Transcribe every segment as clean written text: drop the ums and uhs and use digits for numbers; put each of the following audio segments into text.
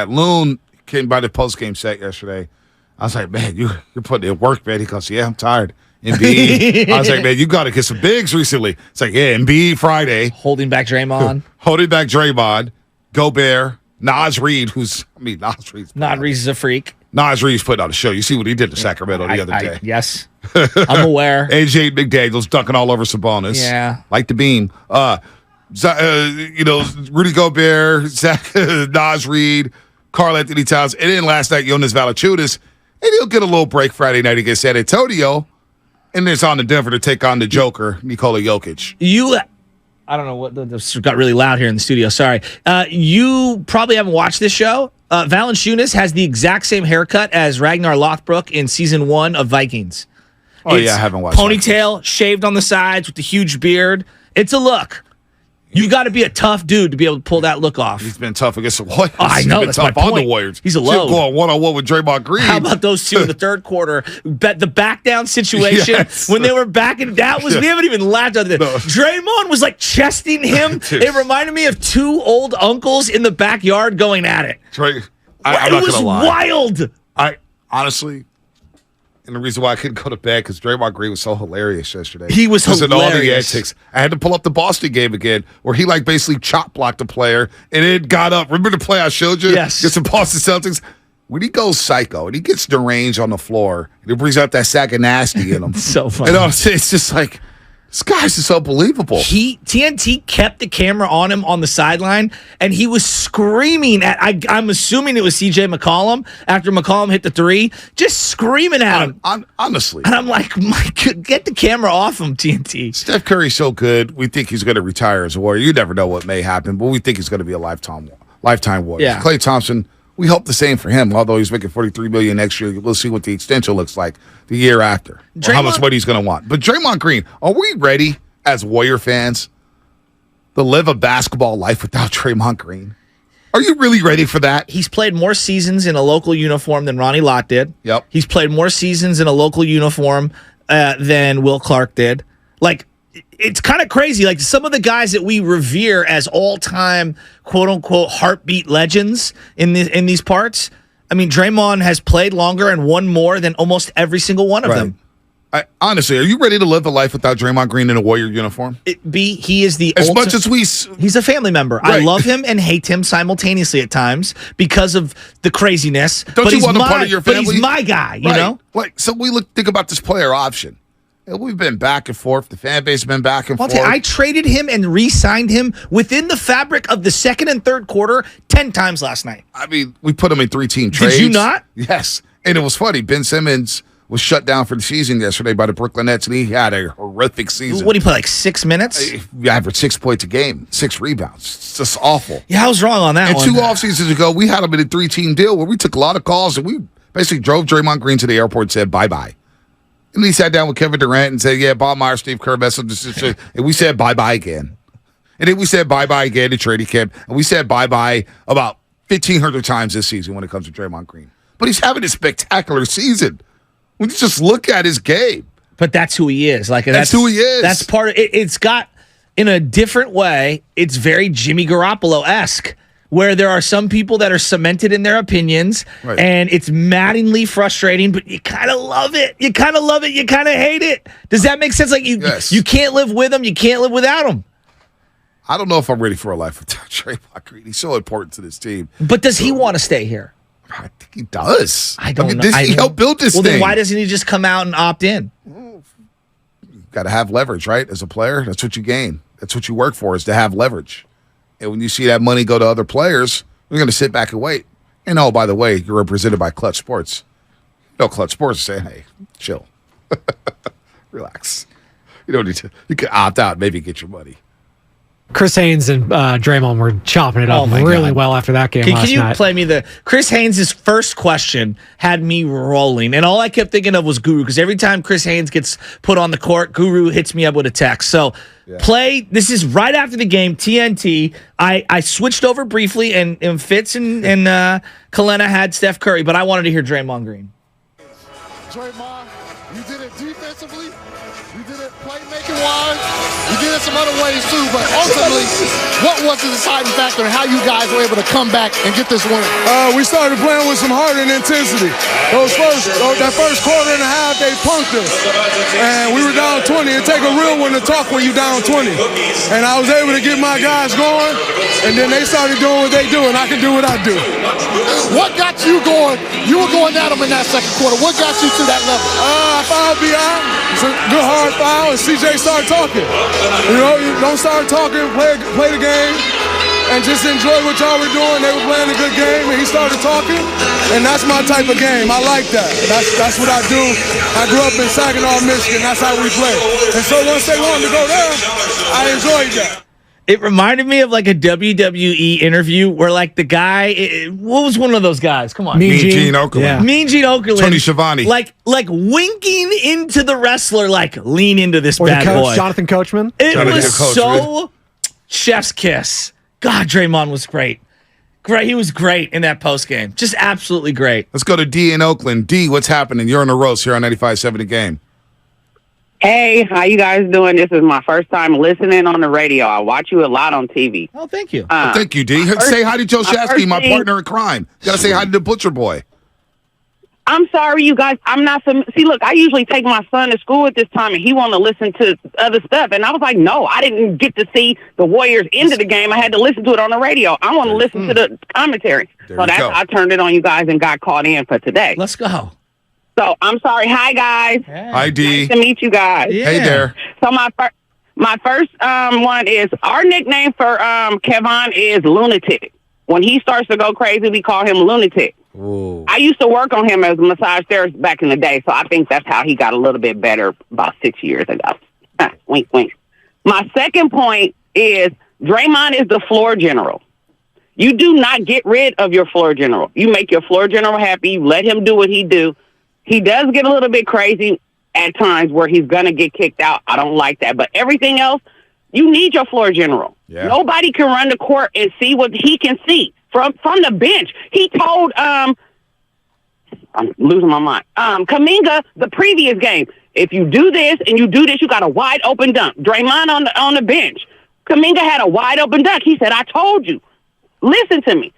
Loon came by the post-game set yesterday. I was like, man, you're putting in work, man. He goes, yeah, I'm tired. Embiid. I was like, man, you got to get some bigs recently. It's like, yeah, Embiid Friday. Holding back Draymond. Holding back Draymond. Gobert. Nas Reed, Nas Reed's a freak. Nas Reed's putting on a show. You see what he did to Sacramento the other day. Yes. I'm aware. AJ McDaniels dunking all over Sabonis. Yeah. Like the beam. Rudy Gobert, Nas Reed, Karl Anthony Towns. And then last night, Jonas Valanciunas. And he'll get a little break Friday night against San Antonio. And then it's on to Denver to take on the Joker, Nikola Jokic. I don't know what this got really loud here in the studio. Sorry. You probably haven't watched this show. Valanciunas has the exact same haircut as Ragnar Lothbrok in season 1 of Vikings. Oh, I haven't watched ponytail, shaved on the sides with the huge beard. It's a look. You got to be a tough dude to be able to pull that look off. He's been tough against the Warriors. I know, that's my point. On the Warriors. He's a low. He's going one-on-one with Draymond Green. How about those two in the third quarter? The back down situation when they were backing. We haven't even laughed at it. No. Draymond was like chesting him. It reminded me of two old uncles in the backyard going at it. I'm not was gonna lie. Wild. I honestly. And the reason why I couldn't go to bed because Draymond Green was so hilarious yesterday. He was hilarious. All the antics. I had to pull up the Boston game again where he basically chop blocked a player and it got up. Remember the play I showed you? Yes. Against the Boston Celtics? When he goes psycho and he gets deranged on the floor, and he brings out that sack of nasty in him. So funny. And it's just like, this guy's just unbelievable. TNT kept the camera on him on the sideline, and he was screaming at. I'm assuming it was CJ McCollum after McCollum hit the three, just screaming at him. Honestly, and I'm like, get the camera off him, TNT. Steph Curry's so good. We think he's going to retire as a Warrior. You never know what may happen, but we think he's going to be a lifetime Warrior. Yeah. Klay Thompson. We hope the same for him. Although he's making $43 million next year, we'll see what the extension looks like the year after. Or how much money he's going to want. But Draymond Green, are we ready as Warrior fans to live a basketball life without Draymond Green? Are you really ready for that? He's played more seasons in a local uniform than Ronnie Lott did. Yep. He's played more seasons in a local uniform than Will Clark did. It's kind of crazy. Like some of the guys that we revere as all-time quote-unquote heartbeat legends in these parts. I mean, Draymond has played longer and won more than almost every single one of them. Honestly, are you ready to live a life without Draymond Green in a Warrior uniform? He is the much as he's a family member. Right. I love him and hate him simultaneously at times because of the craziness. Don't you want him part of your family? But he's my guy, you know? So we think about this player option. We've been back and forth. The fan base has been back and forth. I traded him and re-signed him within the fabric of the second and third quarter 10 times last night. I mean, we put him in 3-team trades. Did you not? Yes. And it was funny. Ben Simmons was shut down for the season yesterday by the Brooklyn Nets, and he had a horrific season. What did he play, 6 minutes? He averaged 6 points a game, 6 rebounds. It's just awful. Yeah, I was wrong on that one. And 2 off seasons ago, we had him in a 3-team deal where we took a lot of calls, and we basically drove Draymond Green to the airport and said bye-bye. And he sat down with Kevin Durant and said, yeah, Bob Myers, Steve Kerr, and we said bye-bye again. And then we said bye-bye again to training camp, and we said bye-bye about 1,500 times this season when it comes to Draymond Green. But he's having a spectacular season. When you just look at his game. But that's who he is. That's who he is. That's part of it. It's got, in a different way, it's very Jimmy Garoppolo-esque, where there are some people that are cemented in their opinions, and it's maddeningly frustrating, but you kind of love it. You kind of love it. You kind of hate it. Does that make sense? You can't live with him. You can't live without him. I don't know if I'm ready for a life without Draymond Green. He's so important to this team. But does he want to stay here? I think he does. I don't know. He helped build this thing. Well, then why doesn't he just come out and opt in? You got to have leverage, right? As a player, that's what you gain. That's what you work for, is to have leverage. And when you see that money go to other players, you're going to sit back and wait. And oh, by the way, you're represented by Clutch Sports. Clutch Sports is saying, hey, chill. Relax. You don't need to. You can opt out, maybe get your money. Chris Haynes and Draymond were chopping it up really well after that game last night. Can you play me Chris Haynes' first question had me rolling, and all I kept thinking of was Guru, because every time Chris Haynes gets put on the court, Guru hits me up with a text. So this is right after the game, TNT. I switched over briefly, and Fitz and Kalena had Steph Curry, but I wanted to hear Draymond Green. Draymond, you did it defensively. You did it Playmaking-wise, you did it some other ways too, but ultimately, what was the deciding factor in how you guys were able to come back and get this win? We started playing with some heart and intensity. That first quarter and a half, they punked us. And we were down 20. It take a real one to talk when you down 20. And I was able to get my guys going, and then they started doing what they do, and I can do what I do. What got you going? You were going at them in that second quarter. What got you to that level? I fouled B.I. It's a good hard foul, and C.J. started talking. You don't start talking, play the game, and just enjoy what y'all were doing. They were playing a good game, and he started talking, and that's my type of game. I like that. That's what I do. I grew up in Saginaw, Michigan. That's how we play. And so once they wanted to go there, I enjoyed that. It reminded me of like a WWE interview where like the guy, what was one of those guys? Come on. Mean Gene Okerlund. Yeah. Mean Gene Okerlund. Tony Schiavone. Like winking into the wrestler, like lean into this Or the bad coach, boy. Jonathan Coachman. It Jonathan was Coach, so chef's kiss. God, Draymond was great. Great. He was great in that post game. Just absolutely great. Let's go to D in Oakland. D, what's happening? You're on the roast here on 95.7 The Game. Hey, how you guys doing? This is my first time listening on the radio. I watch you a lot on TV. Oh, thank you. Thank you, D. Say hi to Joe Shasky, my thing- partner in crime. You got to say hi to the Butcher Boy. I'm sorry, you guys. I'm not See, look, I usually take my son to school at this time, and he want to listen to other stuff. And I was like, no, I didn't get to see the Warriors into the game. I had to listen to it on the radio. I want to listen to the commentary. There So you go. I turned it on you guys and got caught in for today. Let's go. So I'm sorry. Hi, guys. Hi, D. Nice to meet you guys. Yeah. Hey there. So my first one is our nickname for Kevon is Lunatic. When he starts to go crazy, we call him Lunatic. Ooh. I used to work on him as a massage therapist back in the day, so I think that's how he got a little bit better about 6 years ago. Wink, wink. My second point is Draymond is the floor general. You do not get rid of your floor general. You make your floor general happy. You let him do what he do. He does get a little bit crazy at times where he's going to get kicked out. I don't like that. But everything else, you need your floor general. Yeah. Nobody can run the court and see what he can see from the bench. He told I'm losing my mind. Kuminga the previous game, if you do this and you do this, you got a wide open dunk. Draymond on the bench. Kuminga had a wide open dunk. He said, I told you. Listen to me.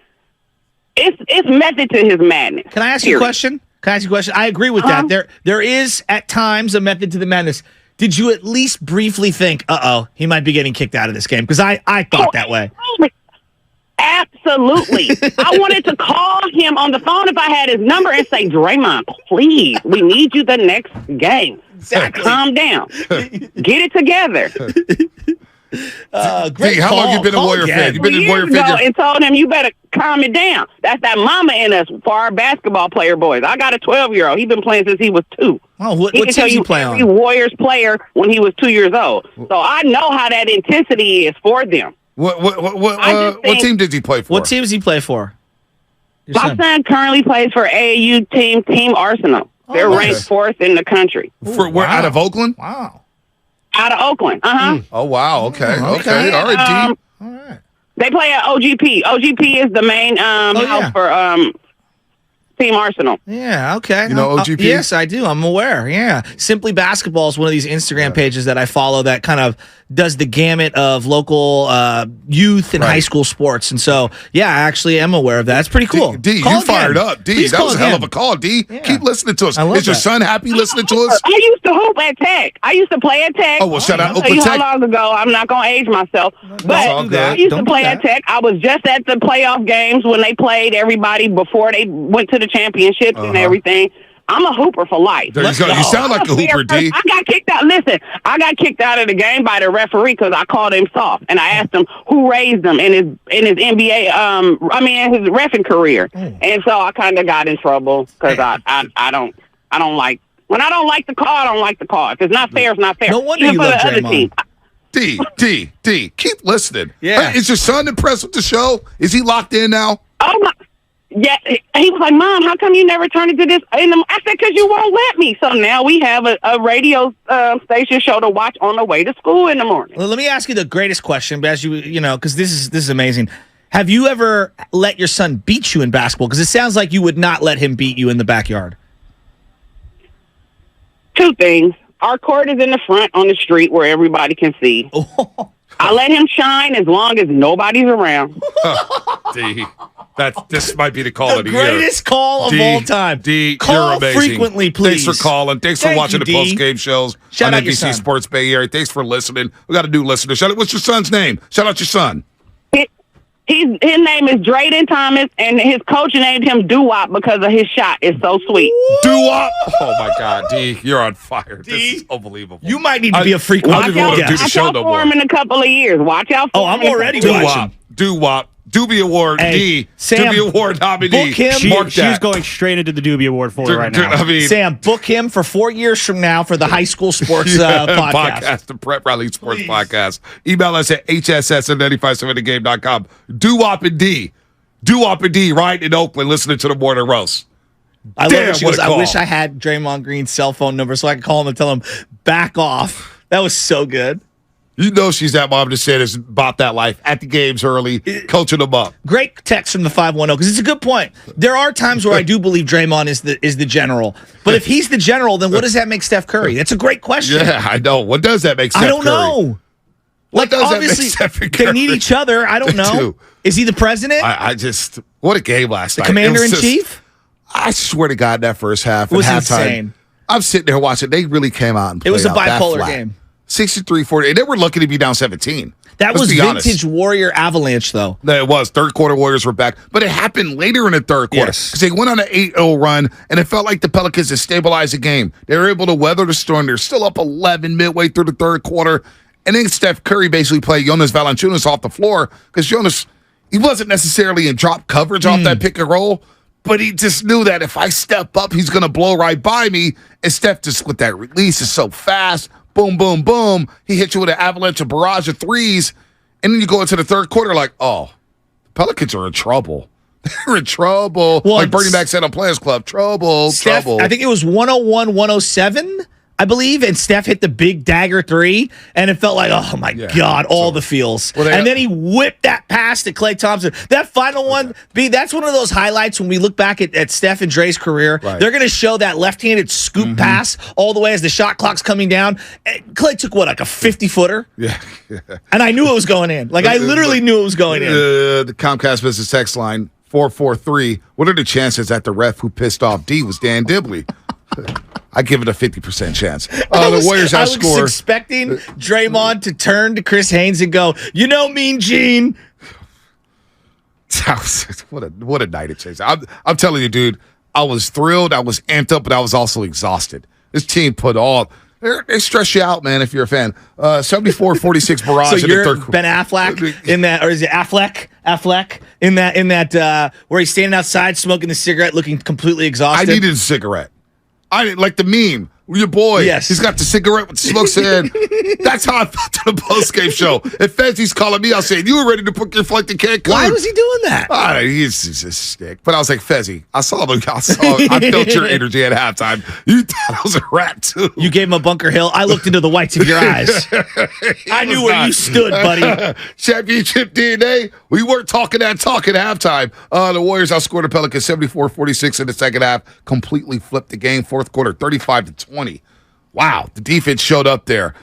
It's method to his madness. Can I ask you a question? I agree with that. There is at times a method to the madness. Did you at least briefly think, he might be getting kicked out of this game? Because I thought that way. Absolutely. I wanted to call him on the phone if I had his number and say, Draymond, please, we need you the next game. Exactly. Calm down. Get it together. Great D, how long you been a Warrior fan? You've been a Warrior fan. And told him, you better calm it down. That's that mama in us for our basketball player boys. I got a 12-year-old. He's been playing since he was 2. Oh, what He can tell teams you you play every on? Warriors player when he was 2 years old. So I know how that intensity is for them. What team did he play for? What team does he play for? Your My son. son currently plays for AAU Team Arsenal. They're Oh, ranked 4th in the country. We're out of Oakland? Wow. Out of Oakland. Uh-huh. Oh, wow. Okay. Okay. All right, D. All right. They play at OGP. OGP is the main house yeah. for Team Arsenal. Yeah, okay. You know OGP? Yes, I do. I'm aware. Yeah. Simply Basketball is one of these Instagram pages that I follow that kind of does the gamut of local youth and Right. high school sports. And so, yeah, I actually am aware of that. It's pretty cool. D, Call you again. fired up. D, Please that call was a hell of again. a call, D. Yeah. Keep listening to us. I love Is your that. son happy listening to us? I used to hoop at Tech. I used to play at Tech. Oh, well, shout out I'll tell you Oakland how Tech. long ago. I'm not going to age myself. all But good. I used Don't to do play that. at Tech. I was just at the playoff games when they played everybody before they went to the championships and everything. I'm a hooper for life. There you go. You sound like a hooper, D. I got kicked out. Listen, I got kicked out of the game by the referee because I called him soft, and I asked him who raised him in his NBA. In his reffing career, and so I kind of got in trouble because I don't like when I don't like the call. I don't like the call. If it's not fair, it's not fair. No wonder Even you for love the other Draymond. team. D, keep listening. Yeah. Is your son impressed with the show? Is he locked in now? Oh my. Yeah, he was like, Mom, how come you never turn into this? I said, because you won't let me. So now we have a radio station show to watch on the way to school in the morning. Well, let me ask you the greatest question, as because this is amazing. Have you ever let your son beat you in basketball? Because it sounds like you would not let him beat you in the backyard. Two things. Our court is in the front on the street where everybody can see. I let him shine as long as nobody's around. D, this might be the call of the year. Greatest call of all time. D, call you're amazing. frequently, please. Thanks for calling. Thanks for watching the post-game shows Shout on out your son. NBC Sports Bay Area. Thanks for listening. We got a new listener. What's your son's name? Shout out your son. His name is Drayden Thomas, and his coach named him Doo-Wop because of his shot. It's so sweet. Doo-Wop. Oh, my God, D, you're on fire. D, this is unbelievable. You might need to be a frequent I don't even want to do the Watch show out no for more. him in a couple of years. Watch out for him. I'm already Doo-Wop. watching. Doo-Wop. Doobie Award, Hey, D. Sam, Doobie Award nominee. book him. She's going straight into the Doobie Award for it right now. I mean, Sam, book him for 4 years from now for the high school sports podcast. The Prep Rally Sports Podcast. Email us at hss@957thegame.com. Doo-Wop and D. Doo-Wop and D right in Oakland listening to the Morning Roast. I love Damn, it. She what goes, a I call. wish I had Draymond Green's cell phone number so I could call him and tell him, back off. That was so good. You know she's that mom that said is about that life at the games early, coaching them up. Great text from the 510 because it's a good point. There are times where I do believe Draymond is the general, but if he's the general, then what does that make Steph Curry? That's a great question. Yeah, I know. What does that make Steph I don't Curry? know. What does that make obviously Stephen they Curry? need each other. I don't They know. do. Is he the president? I just, what a game last night. Commander It in was just- chief? I swear to God, that first half. It was at halftime, insane. I'm sitting there watching. They really came out and played It was a out that bipolar flat. game. 63-40. And they were lucky to be down 17. That Let's was be honest. vintage Warrior Avalanche, though. It was. Third quarter Warriors were back. But it happened later in the third quarter. Yes. Because they went on an 8-0 run, and it felt like the Pelicans had stabilized the game. They were able to weather the storm. They're still up 11 midway through the third quarter. And then Steph Curry basically played Jonas Valanciunas off the floor because Jonas, he wasn't necessarily in drop coverage off that pick and roll, but he just knew that if I step up, he's going to blow right by me. And Steph just with that release is so fast. Boom, boom, boom. He hit you with an avalanche, a barrage of threes. And then you go into the third quarter like, oh, the Pelicans are in trouble. They're in trouble. Well, like Bernie Mac said on Players Club, trouble. Steph, I think it was 101-107, I believe, and Steph hit the big dagger three, and it felt like, oh my God, all the feels. Well, and then he whipped that pass to Klay Thompson. That final one, that's one of those highlights when we look back at Steph and Dre's career. Right. They're going to show that left-handed scoop pass all the way as the shot clock's coming down. And Klay took, what, like a 50-footer? Yeah. And I knew it was going in. Like, I literally knew it was going in. The Comcast Business Text Line, 443. What are the chances that the ref who pissed off D was Dan Dibley? I give it a 50% chance. The Warriors I was outscore. expecting Draymond to turn to Chris Haynes and go, you know, Mean Gene. What a night it changed. I'm telling you, dude, I was thrilled. I was amped up, but I was also exhausted. This team put all. They stress you out, man, if you're a fan. 74-46 barrage So in the you're third quarter. Ben Affleck in that, or is it Affleck in that where he's standing outside smoking the cigarette, looking completely I exhausted. needed a cigarette. I didn't like the meme. Your boy, Yes. he's got the cigarette with the smokes in. That's how I felt to the postgame show. If Fezzi's calling me, I'll say, you were ready to book your flight to Cancun. Why was he doing that? He's a stick. But I was like, Fezzi, I felt your energy at halftime. You thought I was a rat, too. You gave him a Bunker Hill. I looked into the whites of your eyes. I knew where you stood, buddy. Championship DNA. We weren't talking that talk at halftime. The Warriors outscored the Pelicans 74-46 in the second half. Completely flipped the game. Fourth quarter, 35-20. Wow, the defense showed up there.